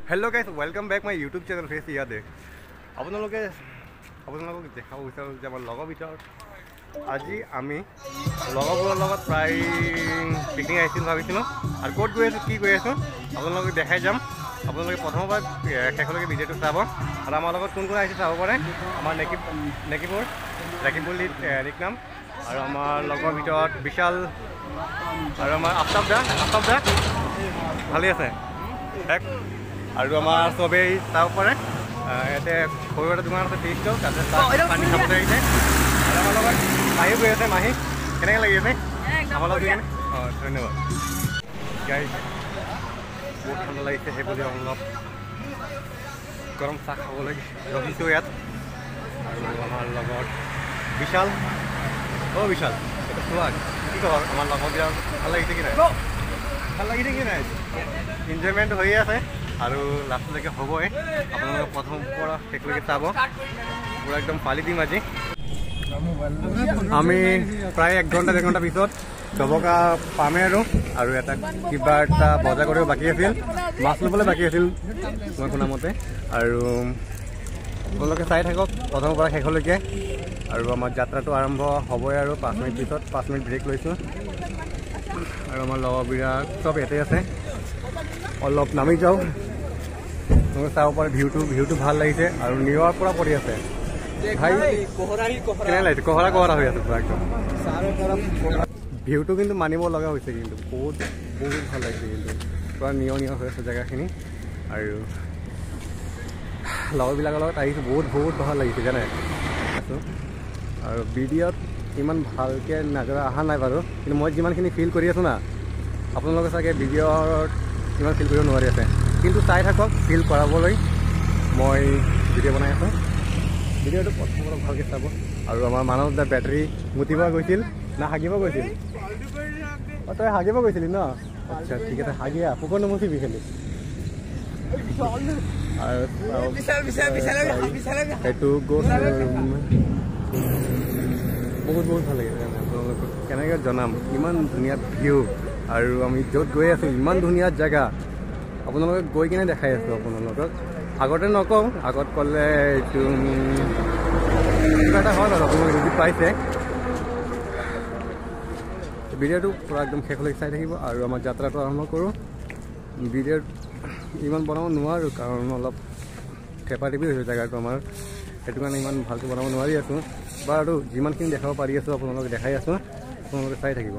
Hello guys, welcome back my YouTube channel Face Yade. আপোনালোকে দেখাব বিচাৰো যে আমাৰ লগৰ ভিতৰত আজি আমি লগৰবোৰৰ লগত প্ৰায় পিকনিক আহিছিল ভাবিছিলোঁ আৰু ক'ত গৈ আছোঁ কি গৈ আছোঁ আপোনালোকক দেখাই যাম। আপোনালোকে প্ৰথমবাৰ শেষলৈকে ভিডিঅ'টো চাব আৰু আমাৰ লগত কোন কোন আহিছে চাব পাৰে। আমাৰ নেকিপুৰ নিক নাম আৰু আমাৰ লগৰ ভিতৰত বিশাল আৰু আমাৰ আফতাব দা ভালেই আছে আৰু আমাৰ চবেই চাব পাৰে। ইয়াতে সৰু এটা দোকান আছে টেষ্টটো তাতে পানী খাবলৈ আহিছে আৰু আমাৰ লগত মাহী গৈ আছে। মাহী কেনেকৈ লাগি আছে আমাৰ লগত অঁ ধন্যবাদ। গাইজ বহুত ঠাণ্ডা লাগিছে সেইবুলি অলপ গৰম চাহ খাবলৈ ৰখিছোঁ ইয়াত আৰু আমাৰ লগত বিশাল বিশাল এইটো চোৱা কি কওঁ আমাৰ লগত বিৰাট ভাল লাগিছে কি নাই এনজয়মেণ্ট হৈয়ে আছে আৰু লাষ্টলৈকে হ'বই। আপোনালোকে প্ৰথম পৰা শেষলৈকে চাব পুৰা একদম পালি দিম আজি। আমি প্ৰায় এক ঘণ্টা পিছত ডবকা পামেই আৰু এটা কিবা এটা বজাৰ কৰিব বাকী আছিল, মাছ ল'বলৈ বাকী আছিল মই শুনামতে। আৰু আপোনালোকে চাই থাকক প্ৰথমৰ পৰা শেষলৈকে আৰু আমাৰ যাত্ৰাটো আৰম্ভ হ'বই আৰু 5 মিনিট পিছত 5 মিনিট ব্ৰেক লৈছোঁ আৰু আমাৰ লগৰবিলাক চব ইয়াতে আছে। অলপ নামি যাওঁ তোমালোকে চাব পাৰে ভিউটো ভাল লাগিছে আৰু নিয়ৰ পৰা পৰি আছে ভাই কেনে লাগিছে কহৰা হৈ আছে পুৰা একদম। ভিউটো কিন্তু মানিব লগা হৈছে কিন্তু বহুত ভাল লাগিছে কিন্তু পুৰা নিয়ৰ হৈ আছে জেগাখিনি আৰু লগৰবিলাকৰ লগত আহিছোঁ বহুত ভাল লাগিছে জানে। আৰু ভিডিঅ'ত ইমান ভালকৈ নাজাৰা অহা নাই বাৰু কিন্তু মই যিমানখিনি ফিল কৰি আছোঁ না আপোনালোকে চাগে ভিডিঅ'ত ইমান ফিল কৰিব নোৱাৰি আছে কিন্তু চাই থাকক ফিল কৰাবলৈ মই ভিডিঅ' বনাই আছোঁ। ভিডিঅ'টো প্ৰথমতে ভালকৈ চাব আৰু আমাৰ মানৱ দা বেটাৰী মুতিব গৈছিল না হাগিব গৈছিল অঁ তই হাগিব গৈছিলি ন আচ্ছা ঠিক আছে হাগিয়া পোকৰ নুমুচিবি খালি আৰু সেইটো বহুত ভাল লাগিছে আপোনালোকক কেনেকৈ জনাম ইমান ধুনীয়া ভিউ আৰু আমি য'ত গৈ আছোঁ ইমান ধুনীয়া জেগা আপোনালোকে গৈ কিনে দেখাই আছোঁ আপোনালোকক। আগতে নকওঁ আগত ক'লে এইটো কিবা এটা হয় আৰু আপোনালোকে বুজি পাইছে। ভিডিঅ'টো পূৰা একদম শেষলৈকে চাই থাকিব আৰু আমাৰ যাত্ৰাটো আৰম্ভ কৰোঁ। ভিডিঅ'ত ইমান বনাব নোৱাৰোঁ কাৰণ অলপ থেপাথেপি হৈছে জেগাটো আমাৰ, সেইটো কাৰণে ইমান ভালকৈ বনাব নোৱাৰি আছোঁ বাৰু যিমানখিনি দেখাব পাৰি আছোঁ আপোনালোকে দেখাই আছোঁ আপোনালোকে চাই থাকিব।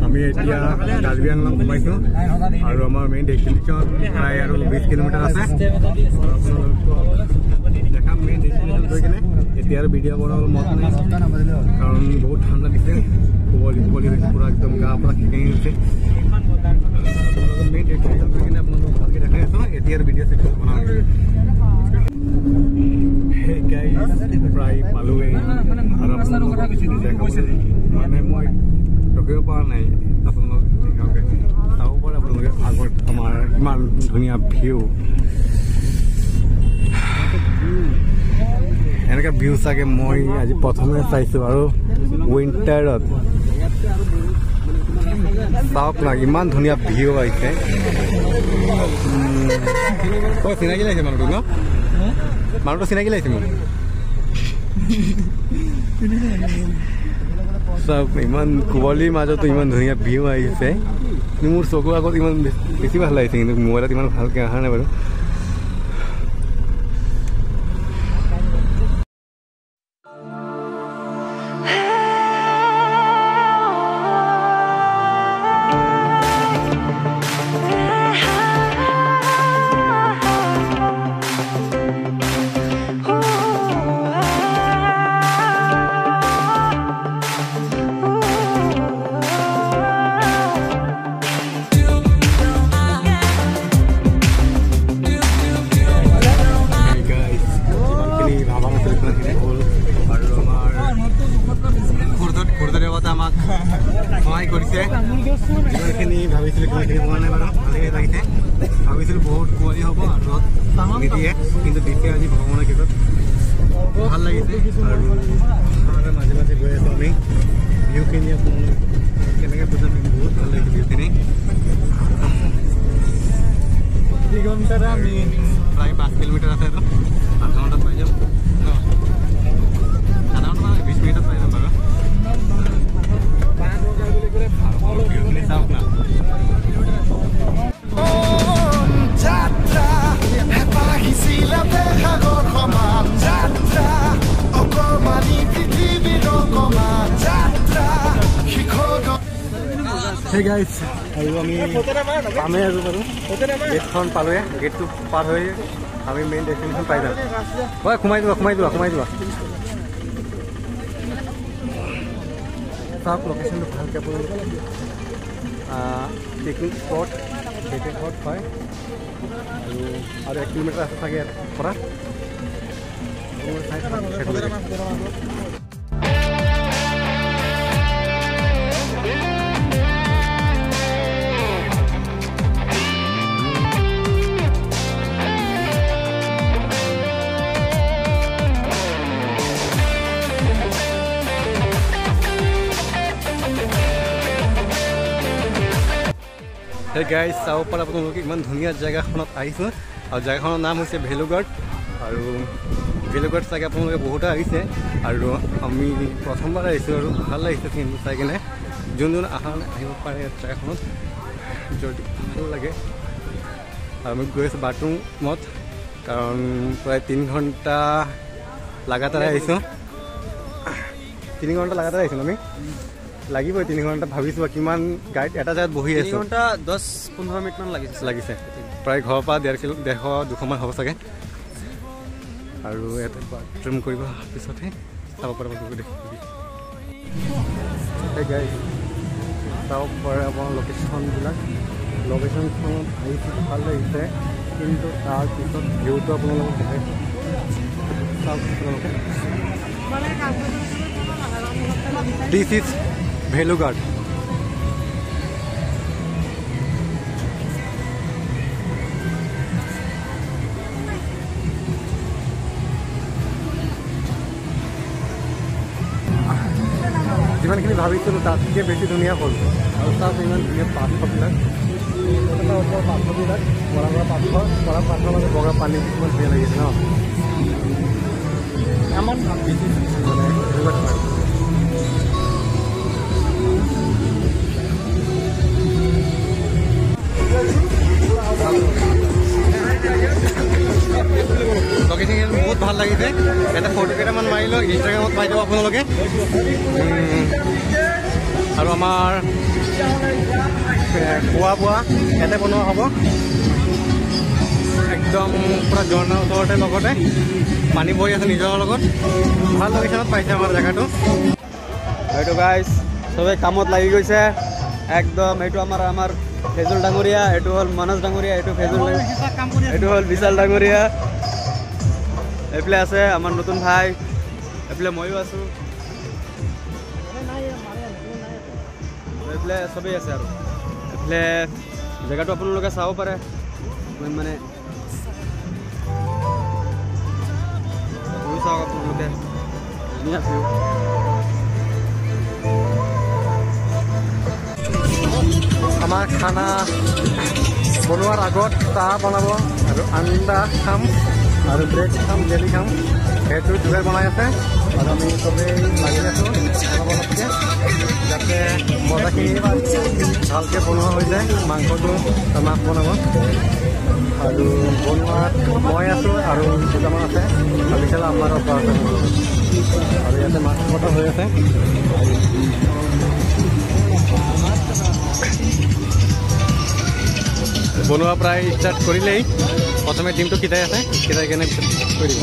আমি এতিয়া কাৰ্বি আংলং সোমাইছোঁ আৰু আমাৰ মেইন ডেষ্টিনেশ্যন প্ৰায় আৰু 20 কিলোমিটাৰ আছে। দেখাম মেইন ডেষ্টিনেশ্যন গৈ কিনে এতিয়া আৰু ভিডিঅ' বনাবলৈ মন নাই কাৰণ বহুত ঠাণ্ডা দিছে কুঁৱলী হৈছে পুৰা একদম গা পৰা শিকাই গৈছে। মেইন ডেষ্টিনেশ্যন গৈ কিনে আপোনালোকক ভালকৈ দেখাই আছোঁ এতিয়া আৰু ভিডিঅ' চেকশ্যন বনাওঁ। সেই গাইজ প্ৰায় পালোঁৱেই আৰু আপোনালোকক দেখাবলৈ মানে মই ৰখিব পৰা নাই। আপোনালোক দেখাওঁগৈ চাব পাৰে আপোনালোকে আগত আমাৰ ইমান ধুনীয়া ভিউ এনেকৈ ভিউ চাগে মই আজি প্ৰথমে চাইছোঁ আৰু উইণ্টাৰত চাওক না ইমান ধুনীয়া ভিউ আহিছে। চিনাকি লাগিছে মানুহটো ন মানুহটো চিনাকি লাগিছে মোক চাওক ইমান কুঁৱলীৰ মাজতো ইমান ধুনীয়া ভিউ আহিছে। মোৰ চকুৰ আগত ইমান বেছি ভাল লাগিছে কিন্তু মোবাইলত ইমান ভালকৈ অহা নাই বাৰু। সহায় কৰিছে যিমানখিনি ভাবিছিলোঁ সিমানখিনি পোৱা নাই বাৰু ভালেই লাগিছে। ভাবিছিলোঁ বহুত কুঁৱলী হ'ব আৰু ৰ'দ নিদিয়ে, কিন্তু দিছে আজি ভগৱানৰ কৃপাত ভাল লাগিছে। আৰু মাজে মাজে গৈ আছোঁ আমি ভিউখিনি আপোনালোক কেনেকৈ বুজাম, বহুত ভাল লাগিছে ভিউখিনি। আমি প্ৰায় 5 কিলোমিটাৰ আছে আৰু আধা ঘণ্টাত পাই যাম, আধা ঘণ্টা 20 মিনিটত পাই যাম বাৰু। ভিউখিনি চাওক না। Hey guys, আৰু আমি পামেই আছোঁ বাৰু, গেটখন পালোঁৱে। গেটটো পাৰ হৈ আমি মেইন ডেষ্টিনেশ্যন পাই যাম। হয়, সোমাই যোৱা চাওক লোকেশ্যনটো ভালকৈ আপোনালোকে। পিকনিক স্পট হয় আৰু 1 কিলোমিটাৰ আছে চাগে ইয়াৰ পৰা। Hey guys, চাব পৰা আপোনালোকে ইমান ধুনীয়া জেগাখনত আহিছোঁ আৰু জেগাখনৰ নাম হৈছে ভেলুঘাট। আৰু ভেলুঘাট চাগে আপোনালোকে বহুতে আহিছে আৰু আমি প্ৰথমবাৰ আহিছোঁ আৰু ভাল লাগিছে কিন্তু চাই কিনে। যোন আহিব পাৰে জেগাখনত যদি ভাল লাগে। আৰু আমি গৈ আছোঁ বাথৰুমত, কাৰণ প্ৰায় 3 ঘণ্টা লাগাতাৰে আহিছোঁ। 3 ঘণ্টা লাগাতাৰে আহিছোঁ আমি, লাগিবই 3 ঘণ্টা। ভাবিছোঁ কিমান গাইড এটা জেগাত বহি আছোঁ, 3 ঘণ্টা 10-15 মিনিটমান লাগিছে প্ৰায়। ঘৰৰ পৰা 150-200 মান হ'ব চাগে। আৰু ইয়াতে বাথৰুম কৰিব পিছতহে চাব পৰা গাইড চাব পাৰে আপোনাৰ লোকেশ্যনবিলাক। লোকেশ্যনখনত আহিছে ভাল লাগিছে, কিন্তু তাৰপিছত ভিউটো আপোনালোকক দেখাই চাওক আপোনালোকে। This is Bhelughat. যিমানখিনি ভাবিছিলোঁ তাতকৈ বেছি ধুনীয়া হ'ল। আৰু তাত ইমান ধুনীয়া পাথৰবিলাক, পাথৰবিলাক পৰা পাথৰৰ মাজত বগা পানী কিছুমান ধুনীয়া লাগিছে ন। আমাৰ লোকেশ্যন বহুত ভাল লাগিছে। এটা ফটো কেইটামান মাৰিলোঁ, ইনষ্টাগ্ৰামত পাই যাব আপোনালোকে। আৰু আমাৰ খোৱা বোৱা ইয়াতে বনোৱা হ'ব, একদম পূৰা ঝৰ্ণাৰ ওচৰতে, লগতে পানী বহি আছে নিজৰ লগত। ভাল লোকেশ্যনত পাইছে আমাৰ জেগাটো। এইটো গাইজ চবেই কামত লাগি গৈছে একদম। এইটো আমাৰ ফেজুল ডাঙৰীয়া, এইটো হ'ল মনোজ ডাঙৰীয়া, এইটো ফেজুল, এইটো হ'ল বিশাল ডাঙৰীয়া। এইফালে আছে আমাৰ নতুন ভাই, এইফালে ময়ো আছোঁ, এইফালে চবেই আছে। আৰু এইফালে জেগাটো আপোনালোকে চাব পাৰে, মানে চাওক আপোনালোকে, ধুনীয়া ভিউ। আমাৰ খানা বনোৱাৰ আগত চাহ বনাব আৰু আন্দা খাম আৰু ব্ৰেড খাম, জেলি খাম, সেইটো যোগাৰ বনাই আছে। আৰু আমি চবেই লাগি আছোঁ অলপ অলপকৈ, যাতে মজাখিনি ভালকৈ বনোৱা হৈ যায়। মাংসটো মাছ বনাব আৰু বনোৱাত মই আছোঁ আৰু দুটামান আছে, ভাবিছিলোঁ আমাৰ পৰা আছে। আৰু ইয়াতে মাছ কটা হৈ আছে। বনোৱা প্ৰায় ষ্টাৰ্ট কৰিলেই। প্ৰথমে ডিমটো সিজাই আছে, সিজাই কেনে কৰি দিব।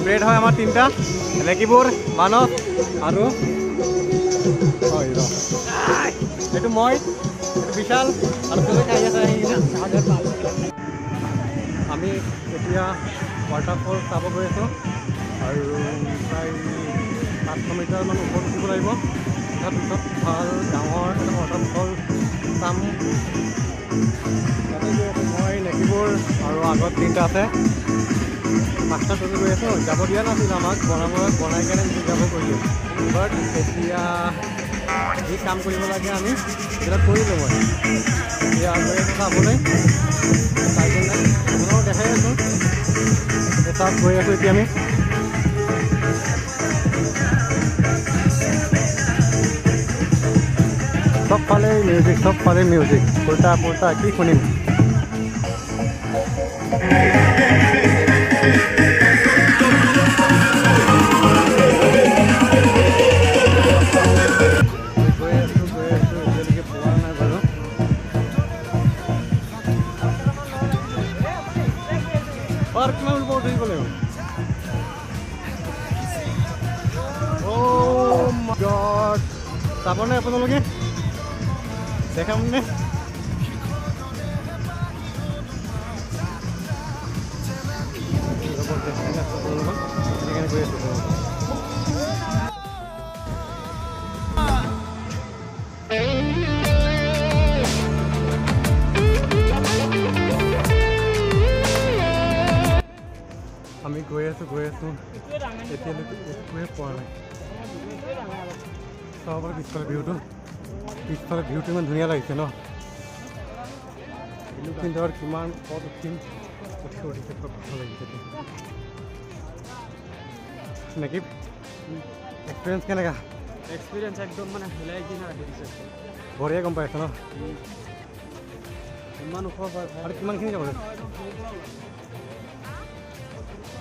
ব্ৰেড হয় আমাৰ 3টা, লেকিবোৰ মানস আৰু হয় ৰ এইটো মই এইটো বিশাল আৰু চবে খাই আছে আমি এতিয়া ৱাটাৰফল চাব গৈ আছোঁ আৰু প্ৰায় 500 মিটাৰমান ওপৰত উঠিব লাগিব তাৰপিছত ভাল ডাঙৰ এটা ৱাটাৰফল চাম তাতে গৈ আছোঁ মই নেকিবোৰ আৰু আগত 3টা আছে 5টা চলি গৈ আছোঁ যাব দিয়া নাছিল আমাক বনাই কেনে যাব কৰিলোঁ বাট এতিয়া যি কাম কৰিব লাগে আমি সেইবিলাক কৰিলোঁ মই এতিয়া গৈ আছোঁ চাবলৈ চাই কেনে আপোনালোকক দেখাই আছোঁ তাত গৈ আছোঁ এতিয়া আমি सबफाले म्यूजिक उल्टा पुल्टा की शुनिम চাবনে আপোনালোকে দেখাম নে আমি গৈ আছোঁ এতিয়ালৈকে একোৱে পোৱা নাই চাব পাৰে পিছফালে ভিউটো ইমান ধুনীয়া লাগিছে ন কিন্তু আৰু কিমান পথ উঠিছে খুব ভাল লাগিছে নেকি এক্সপিৰিয়েঞ্চ কেনেকুৱা এক্সপিৰিয়েঞ্চ একদম মানে হিলাই কিনে আহিছে বঢ়িয়া গম পাই আছে ন ইমান ওখ আৰু কিমানখিনি যাব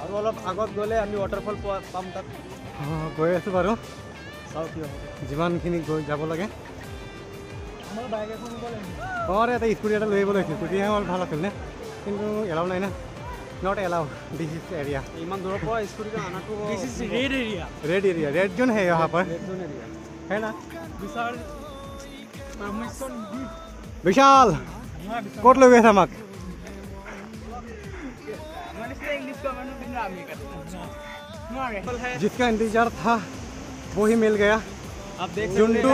আৰু অলপ আগত গ'লে আমি ৱাটাৰফল পাম তাত গৈ আছোঁ বাৰু চাওঁ কি হ'ব যিমানখিনি গৈ যাব লাগে বাইক এখন এটা স্কুটি এটা লৈ আহিব লাগিছিল স্কুটিহে হ'ল ভাল আছিল নে কিন্তু এলাও নাই না not allow this is area ইমান দূৰৰ পৰা স্কুটিটো আনাটো ৰেড এৰিয়া रेड जोन है यहाँ पर है ना विशाल कोट लोग था मक जिसका इंतजार था वो ही मिल गया जोनटो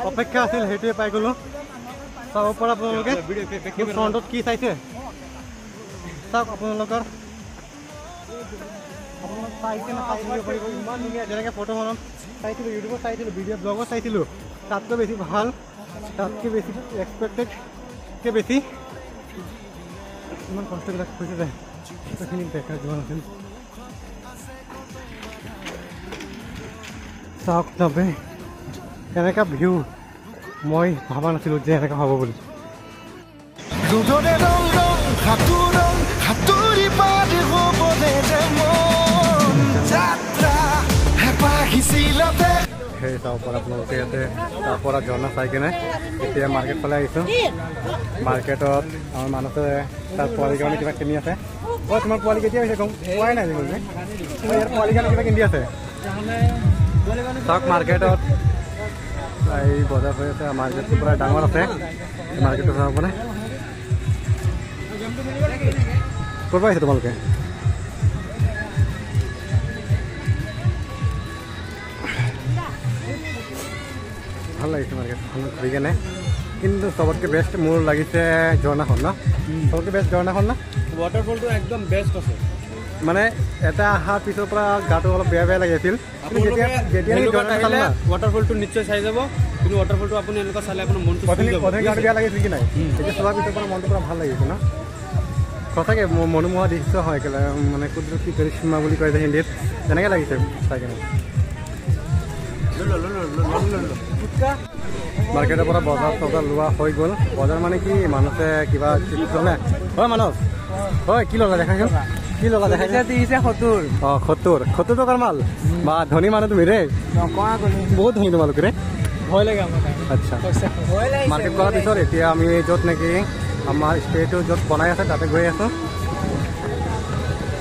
अपेक्षा আছিল হেতুৱে পাই গলো চাব পৰা আপোনালোকে ফ্ৰণ্টত কি চাইছে চাওক আপোনালোকৰ ইমান ধুনীয়া যেনেকৈ ফটোখনত চাইছিলোঁ ইউটিউবত চাইছিলোঁ ভিডিঅ' ব্লগত চাইছিলোঁ তাতকৈ বেছি ভাল তাতকৈ বেছি এক্সপেক্টেডকৈ বেছি ইমান কষ্টবিলাক হৈছে যায় সেইখিনি দেখা যোৱা নাছিল চাওক তবে এনেকুৱা ভিউ মই ভবা নাছিলোঁ যে এনেকুৱা হ'ব বুলি সেই চাব পৰা আপোনালোকে ইয়াতে তাৰপৰা ঝৰ্ণা চাই কিনে এতিয়া মাৰ্কেট ফালে আহিছোঁ মাৰ্কেটত আমাৰ মানুহে তাৰ পোৱালি কাৰণে কিবা কিনি আছে তোমাৰ পোৱালি কেতিয়া হৈছে গম পোৱাই নাই আজিকালি ইয়াৰ পোৱালি কাৰণে কিবা কিনি আছে চাওক মাৰ্কেটত এই বজাৰ হৈ আছে মাৰ্কেটটো প্ৰায় ডাঙৰ আছে মাৰ্কেটটো চাব পাৰে ক'ৰ পৰা আহিছে তোমালোকে ভাল লাগিছে মাৰ্কেটখন ঘূৰি কেনে কিন্তু চবতকৈ বেষ্ট মোৰ লাগিছে ঝৰ্ণাখন ন চবতকৈ বেষ্ট ঝৰ্ণাখন না ৱাটাৰফলটো একদম বেষ্ট আছে মানে এটা অহাৰ পিছৰ পৰা গাটো অলপ বেয়া লাগি আছিল যেতিয়া ৱাটাৰফলটো নিশ্চয় চাই যাব কিন্তু ৱাটাৰফলটো আপুনি এনেকুৱা চালে আপোনাৰ মনটো গাটো বেয়া লাগিছিল কি নাই এতিয়া চোৱাৰ পিছৰ পৰা মনটো পুৰা ভাল লাগিছে ন সঁচাকৈ মনোমোহা দৃশ্য হয় একেবাৰে মানে কুদৰতী কৰিশ্মা বুলি কয় যে হিন্দীত তেনেকৈ লাগিছে চাই কিনে মাৰ্কেটৰ পৰা বজাৰ লোৱা হৈ গ'ল বজাৰ মানে কি মানুহে কিবা ল'লে হয় মানস হয় কি ল'লা দেখাইছোঁ কি ল'লা দেখাইছে 70 টকাৰ মাল বা ধনী মানুহ তুমি ৰে বহুত ধনী তোমালোকে ৰে ভয় লাগে আচ্ছা মাৰ্কেট কৰাৰ পিছত এতিয়া আমি য'ত নেকি আমাৰ ষ্টেটো য'ত বনাই আছে তাতে গৈ আছোঁ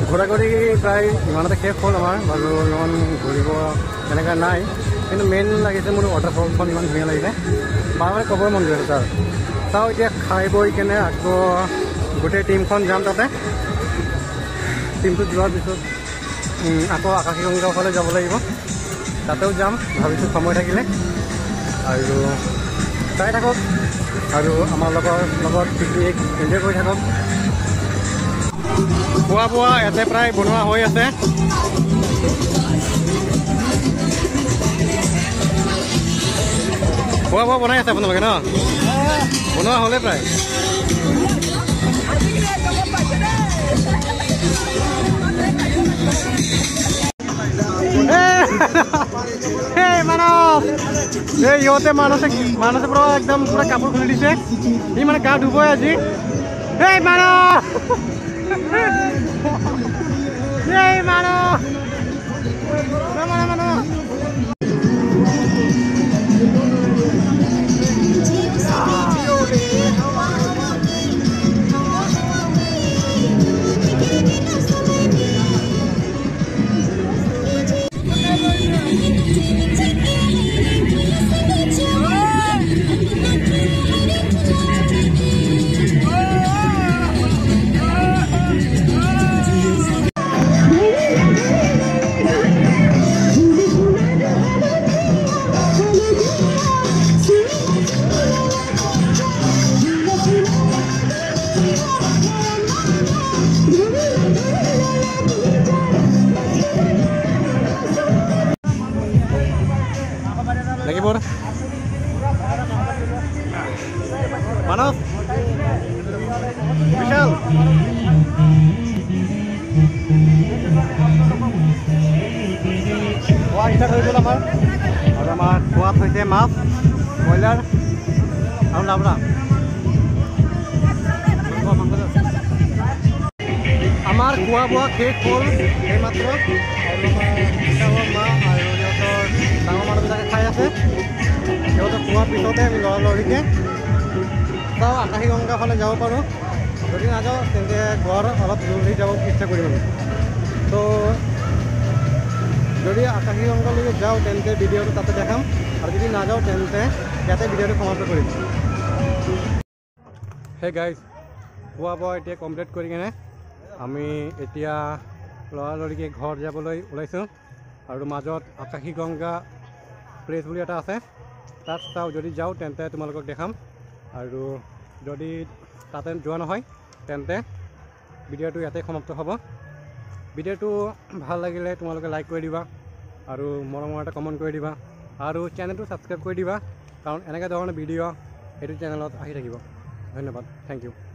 ঘূৰা ঘূৰি প্ৰায় ইমানতে শেষ হ'ল আমাৰ বাৰু ইমান ঘূৰিব তেনেকৈ নাই কিন্তু মেইন লাগিছে মোৰ ৱাটাৰফলখন ইমান ধুনীয়া লাগিলে বাৰে বাৰে ক'বই মন গৈছে তাৰ চাওঁ এতিয়া খাই বৈ কেনে আকৌ গোটেই টীমখন যাম তাতে টিমটো যোৱাৰ পিছত আকৌ আকাশীগংগাৰ ফালে যাব লাগিব তাতেও যাম ভাবিছোঁ সময় থাকিলে আৰু চাই থাকক আৰু আমাৰ লগত পিকনিক এনজয় কৰি থাকক খোৱা বোৱা ইয়াতে প্ৰায় বনোৱা হৈ আছে খোৱা বোৱা বনাই আছে আপোনালোকে ন বনোৱা হ'লে প্ৰায় ইহঁতে মানসে পুৰা একদম পুৰা কাপোৰ খুলি দিছে সি মানে গা ধুবই আজি এই মানস লাগিব মানস বিশাল খোৱা ষ্টাৰ্ট হৈ গ'ল আমাৰ আৰু আমাৰ খোৱাত হৈছে মাছ ব্ৰইলাৰ আৰু লাবৰা আমাৰ খোৱা বোৱা শেষ হ'ল এইমাত্ৰ আৰু আমাৰ মা আৰু সিহঁতৰ ডাঙৰ মানুহবিলাকে খাই আছে সিহঁতে খোৱাৰ পিছতে আমি লৰালৰিকৈ চাওঁ আকাশীগংগা ফালে যাব পাৰোঁ যদি নাযাওঁ তেন্তে ঘৰ অলপ জলদি যাব ইচ্ছা কৰিম আমি তো যদি আকাশীগংগালৈকে যাওঁ তেন্তে ভিডিঅ'টো তাতে দেখাম আৰু যদি নাযাওঁ তেন্তে ইয়াতে ভিডিঅ'টো সমাপ্ত কৰিম হে গাইজ খোৱা বোৱা এতিয়া কমপ্লিট কৰি কিনে আমি এতিয়া লৰালৰিকৈ ঘৰ যাবলৈ ওলাইছোঁ আৰু মাজত আকাশীগংগা প্লেচ বুলি এটা আছে তাত চাওঁ যদি যাওঁ তেন্তে তোমালোকক দেখাম আৰু যদি তাতে যোৱা নহয় তেন্তে ভিডিঅ'টো ইয়াতে সমাপ্ত হ'ব ভিডিঅ'টো ভাল লাগিলে তোমালোকে লাইক কৰি দিবা আৰু মৰমৰ এটা কমেণ্ট কৰি দিবা আৰু চেনেলটো ছাবস্ক্ৰাইব কৰি দিবা কাৰণ এনেকুৱা ধৰণৰ ভিডিঅ' এইটো চেনেলত আহি থাকিব ধন্যবাদ থেংক ইউ